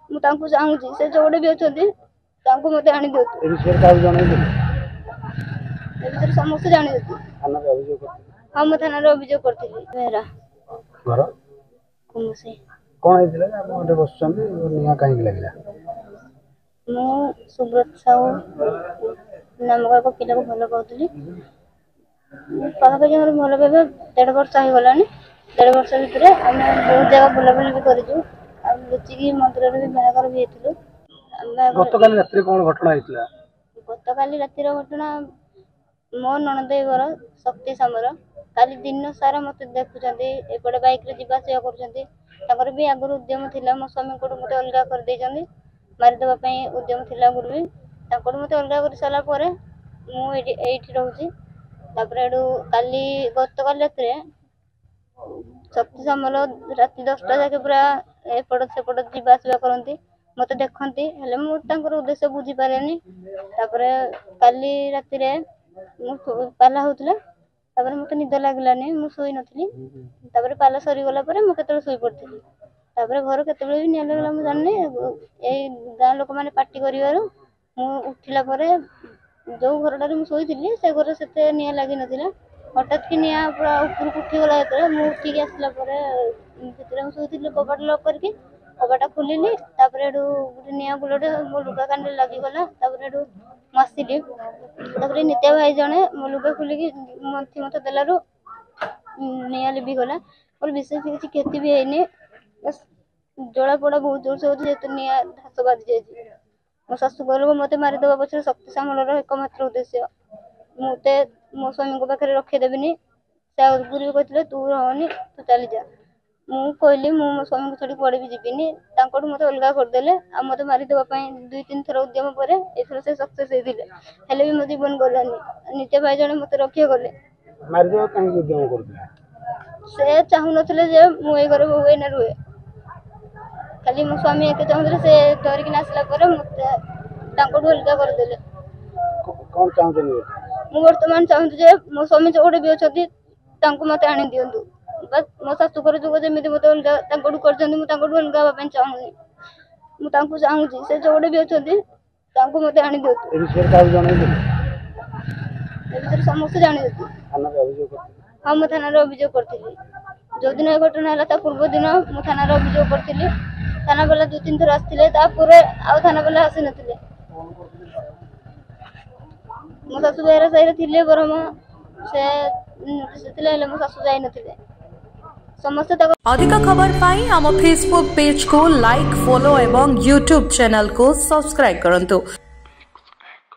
ମୁଁ ତାଙ୍କୁ ଚାହୁଁଛି ସେ ଯୋଉଠି ବି ଅଛନ୍ତି ତାଙ୍କୁ ମୋତେ ଆଣି ଦିଅନ୍ତୁ। ଏ ବିଷୟରେ କାହାକୁ ଜଣେଇଲେ? ଏ ବିଷୟରେ ସମସ୍ତେ ଜାଣିଛନ୍ତି। ଥାନାରେ ଅଭିଯୋଗ କରିଥିଲେ? ହଁ ମୁଁ ଥାନାରେ ଅଭିଯୋଗ କରିଥିଲି। ବେହେରା ଘର କୁମୁସି। କଣ ହେଇଥିଲା ଯେ ଆପଣ ଏଠି ବସୁଛନ୍ତି? ନିଆଁ କାହିଁକି ଲାଗିଲା? ମୁଁ ସୁବ୍ରତ ସାହୁ ନାମକ ଏକ ପିଲାକୁ ଭଲ ପାଉଥିଲି। ପାଖାପାଖି ଆମର ଭଲ ପାଇବା 1.5 ବର୍ଷ ହେଇଗଲାଣି। 1.5 ବର୍ଷ ଭିତରେ ଆମେ ବହୁତ ଜାଗା ବୁଲାବୁଲି ବି କରିଛୁ। ଆଉ ଲୁଚିକି ମନ୍ଦିରରେ ବି ବାହାଘର ବି ହେଇଥିଲୁ। ଗତକାଲି ରାତିରେ କଣ ଘଟଣା ହେଇଥିଲା? ଗତକାଲି ରାତିର ଘଟଣା, ମୋ ନଣନ୍ଦେଇ ଘର ଶକ୍ତି ସାମର କାଲି ଦିନ ସାରା ମୋତେ ଦେଖୁଛନ୍ତି, ଏପଟେ ବାଇକ୍ରେ ଯିବା ଆସିବା କରୁଛନ୍ତି। ତାଙ୍କର ବି ଆଗରୁ ଉଦ୍ୟମ ଥିଲା ମୋ ସ୍ୱାମୀଙ୍କଠୁ ମୋତେ ଅଲଗା କରିଦେଇଛନ୍ତି। ମାରିଦେବା ପାଇଁ ଉଦ୍ୟମ ଥିଲା ଆଗରୁ ବି। ତାଙ୍କଠୁ ମୋତେ ଅଲଗା କରିସାରିଲା ପରେ ମୁଁ ଏଇଠି ରହୁଛି। ତାପରେ ଏଠୁ ଗତକାଲି ରାତିରେ ଶକ୍ତି ସାମଲ ରାତି 10ଟା ଯାକେ ପୁରା ଏପଟ ସେପଟ ଯିବା ଆସିବା କରନ୍ତି। ମୋତେ ଦେଖନ୍ତି, ହେଲେ ମୁଁ ତାଙ୍କର ଉଦ୍ଦେଶ୍ୟ ବୁଝିପାରେନି। ତାପରେ କାଲି ରାତିରେ ପାଲା ହଉଥିଲା। ତାପରେ ମୋତେ ନିଦ ଲାଗିଲାନି, ମୁଁ ଶୋଇ ନଥିଲି। ତାପରେ ପାଲା ସରିଗଲା ପରେ ମୁଁ କେତେବେଳେ ଶୋଇପଡ଼ିଥିଲି। ତାପରେ ଘର କେତେବେଳେ ବି ନିଆଁ ଲାଗିଲା ମୁଁ ଜାଣିନି। ଏଇ ଗାଁ ଲୋକମାନେ ପାଟି କରିବାରୁ ମୁଁ ଉଠିଲା ପରେ ଯୋଉ ଘରଟାରେ ମୁଁ ଶୋଇଥିଲି ସେ ଘରେ ସେତେ ନିଆଁ ଲାଗିନଥିଲା। ହଠାତ୍ କି ନିଆଁ ପୁରା ଉପରକୁ ଉଠିଗଲା। ଯେତେବେଳେ ମୁଁ ଉଠିକି ଆସିଲା ପରେ ଭିତରେ ମୁଁ ଶୋଇଥିଲି କବାଟ ଲକ୍ କରିକି, କବାଟ ଖୋଲିଲି। ତାପରେ ଏଠୁ ଗୋଟେ ନିଆଁ ବୁଲଟେ ମୋ ଲୁଗା କାନିରେ ଲାଗିଗଲା। ତାପରେ ଏଠୁ ମୁଁ ଆସିଲି। ତାପରେ ନିତ୍ୟା ଭାଇ ଜଣେ ମୋ ଲୁଗା ଖୋଲିକି ମୋତେ ଦେଲାରୁ ନିଆଁ ଲିଭିଗଲା। ମୋର ବିଶେଷ କିଛି କ୍ଷତି ବି ହେଇନି। ବାସ୍ ଜଳା ପୋଡ଼ା ବହୁତ ଜୋରସେ ହଉଛି, ଯେହେତୁ ନିଆଁ ଧାସ ବାଜି ଯାଇଛି। ମୋ ଶାଶୁ ଘରକୁ ମୋତେ ମାରିଦେବା ପଛରେ ଶକ୍ତି ସାମଲର ଏକମାତ୍ର ଉଦ୍ଦେଶ୍ୟ। ମୋତେ ମୋ ସ୍ୱାମୀଙ୍କ ପାଖରେ ରଖେଇଦେବିନି। ସେ ଆଗରୁ ବି କହିଥିଲେ ତୁ ରହନି, ତୁ ଚାଲିଯା। ମୁଁ କହିଲି ମୁଁ ମୋ ସ୍ୱାମୀଙ୍କୁ ଛାଡ଼ି କୁଆଡ଼େ ବି ଯିବିନି। ତାଙ୍କଠୁ ମୋତେ ଅଲଗା କରିଦେଲେ। ଆଉ ମୋତେ ମାରିଦେବା ପାଇଁ 2-3 ଥର ଉଦ୍ୟମ ପରେ ଏଥର ସେ ସକ୍ସେସ୍ ହେଇଥିଲେ। ହେଲେ ବି ମୋ ଜୀବନ ଗଲାନି। ନିତ୍ୟ ଭାଇ ଜଣେ ମୋତେ ରକ୍ଷା କଲେ। ମାରିଦେବା କାହିଁକି ଉଦ୍ୟମ କରୁଥିଲେ? ସେ ଚାହୁଁନଥିଲେ ଯେ ମୁଁ ଏଇ ଘରେ ବୋହୂ ଏଇନା ରୁହେ। ଖାଲି ମୋ ସ୍ୱାମୀ ଏତେ ଚାହୁଁଥିଲେ, ସେ ଧରିକିନା ଆସିଲା ପରେ ମୋତେ ତାଙ୍କଠୁ ଅଲଗା କରିଦେଲେ। କଣ ଚାହୁଁଛନ୍ତି? ମୁଁ ବର୍ତ୍ତମାନ ଚାହୁଁଛି ଯେ ମୋ ସ୍ୱାମୀ ଯୋଉଠି ବି ଅଛନ୍ତି ତାଙ୍କୁ ମୋତେ ଆଣି ଦିଅନ୍ତୁ। ବାସ୍ ମୋ ଶାଶୁଘର ଯୋଗ ଯେମିତି ମୋତେ ଅଲଗା ତାଙ୍କଠୁ କରିଛନ୍ତି, ମୁଁ ତାଙ୍କଠୁ ଅଲଗା ହେବା ପାଇଁ ଚାହୁଁନି। ମୁଁ ତାଙ୍କୁ ଚାହୁଁଛି ସେ ଯୋଉଠି ବି ଅଛନ୍ତି ତାଙ୍କୁ ମୋତେ ଆଣି ଦିଅନ୍ତୁ। ଏ ବିଷୟରେ କାହାକୁ ଜଣେଇଲେ? ଏ ବିଷୟରେ ସମସ୍ତେ ଜାଣିଛନ୍ତି। ଥାନାରେ ଅଭିଯୋଗ କରିଥିଲେ? ହଁ ମୁଁ ଥାନାରେ ଅଭିଯୋଗ କରିଥିଲି। ଯୋଉଦିନ ଏ ଘଟଣା ହେଲା ତା ପୂର୍ବ ଦିନ ମୁଁ ଥାନାରେ ଅଭିଯୋଗ କରିଥିଲି। ଥାନା ବାଲା 2-3 ଥର ଆସିଥିଲେ। ତାପରେ ଆଉ ଥାନା ବାଲା ଆସିନଥିଲେ। ମୋ ଶାଶୁ ବେହେରା ସାହିରେ ଥିଲେ ବରଂ ସେ ଥିଲେ, ହେଲେ ମୋ ଶାଶୁ ଯାଇନଥିଲେ। ସମସ୍ତେ अधिक खबर पाई आम फेसबुक पेज को लाइक, फॉलो एवं यूट्यूब चैनल को सब्सक्राइब करंतु।